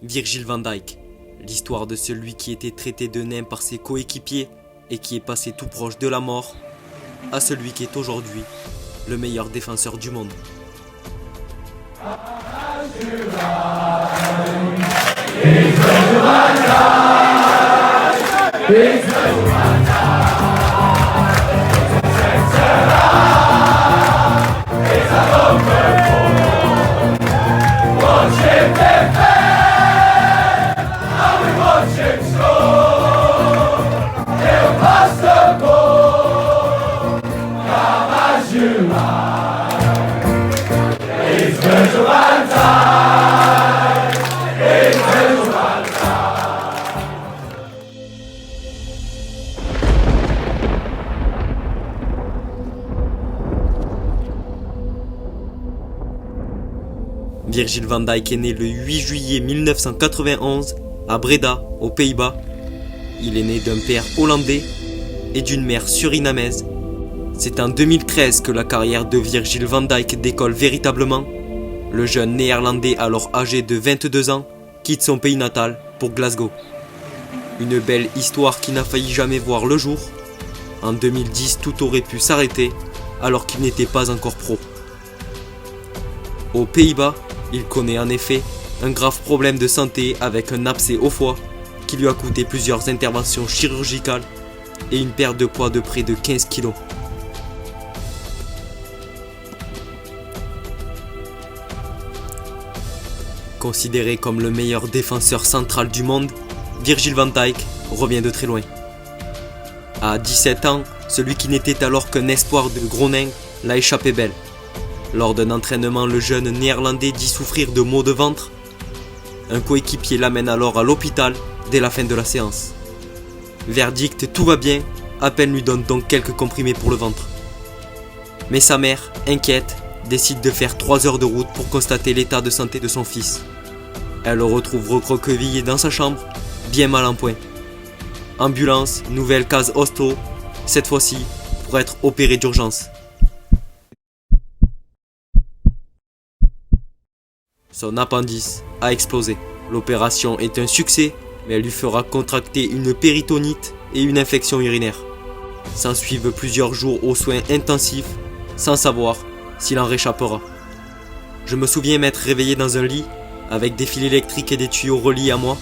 Virgil van Dijk, l'histoire de celui qui était traité de nain par ses coéquipiers et qui est passé tout proche de la mort, à celui qui est aujourd'hui le meilleur défenseur du monde. Virgil van Dijk est né le 8 juillet 1991 à Breda, aux Pays-Bas. Il est né d'un père hollandais et d'une mère surinamaise. C'est en 2013 que la carrière de Virgil van Dijk décolle véritablement. Le jeune néerlandais, alors âgé de 22 ans, quitte son pays natal pour Glasgow. Une belle histoire qui n'a failli jamais voir le jour. En 2010, tout aurait pu s'arrêter alors qu'il n'était pas encore pro. Aux Pays-Bas, il connaît en effet un grave problème de santé avec un abcès au foie qui lui a coûté plusieurs interventions chirurgicales et une perte de poids de près de 15 kg. Considéré comme le meilleur défenseur central du monde, Virgil van Dijk revient de très loin. À 17 ans, celui qui n'était alors qu'un espoir de Groningen l'a échappé belle. Lors d'un entraînement, le jeune néerlandais dit souffrir de maux de ventre. Un coéquipier l'amène alors à l'hôpital dès la fin de la séance. Verdict, tout va bien, à peine lui donne donc quelques comprimés pour le ventre. Mais sa mère, inquiète, décide de faire 3 heures de route pour constater l'état de santé de son fils. Elle le retrouve recroquevillé dans sa chambre, bien mal en point. Ambulance, nouvelle case hosto, cette fois-ci pour être opéré d'urgence. Son appendice a explosé. L'opération est un succès, mais elle lui fera contracter une péritonite et une infection urinaire. S'ensuivent plusieurs jours aux soins intensifs, sans savoir s'il en réchappera. Je me souviens m'être réveillé dans un lit, avec des fils électriques et des tuyaux reliés à moi.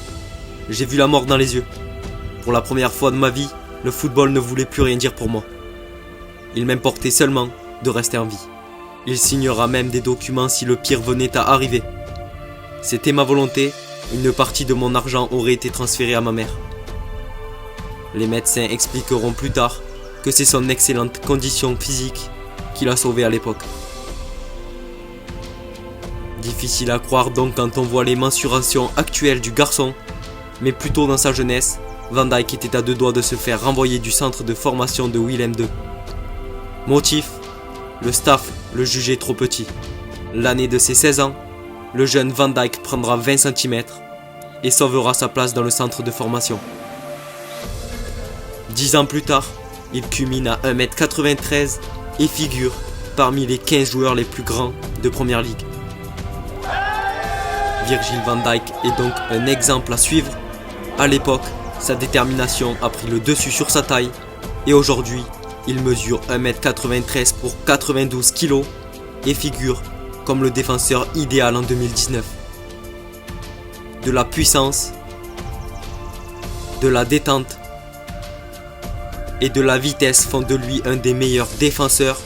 J'ai vu la mort dans les yeux. Pour la première fois de ma vie, le football ne voulait plus rien dire pour moi. Il m'importait seulement de rester en vie. Il signera même des documents si le pire venait à arriver. C'était ma volonté, une partie de mon argent aurait été transférée à ma mère. Les médecins expliqueront plus tard que c'est son excellente condition physique qui l'a sauvé à l'époque. Difficile à croire donc quand on voit les mensurations actuelles du garçon, mais plus tôt dans sa jeunesse, Van Dijk était à 2 doigts de se faire renvoyer du centre de formation de Willem II. Motif, le staff le jugeait trop petit. L'année de ses 16 ans, le jeune Van Dijk prendra 20 cm et sauvera sa place dans le centre de formation. 10 ans plus tard, il culmine à 1,93 m et figure parmi les 15 joueurs les plus grands de Première Ligue. Virgil van Dijk est donc un exemple à suivre. À l'époque, sa détermination a pris le dessus sur sa taille et aujourd'hui, il mesure 1,93 m pour 92 kg et figure comme le défenseur idéal en 2019. De la puissance, de la détente et de la vitesse font de lui un des meilleurs défenseurs.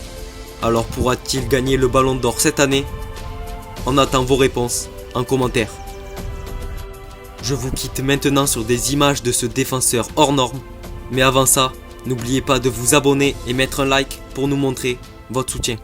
Alors pourra-t-il gagner le Ballon d'Or cette année? On attend vos réponses en commentaire. Je vous quitte maintenant sur des images de ce défenseur hors norme. Mais avant ça, n'oubliez pas de vous abonner et mettre un like pour nous montrer votre soutien.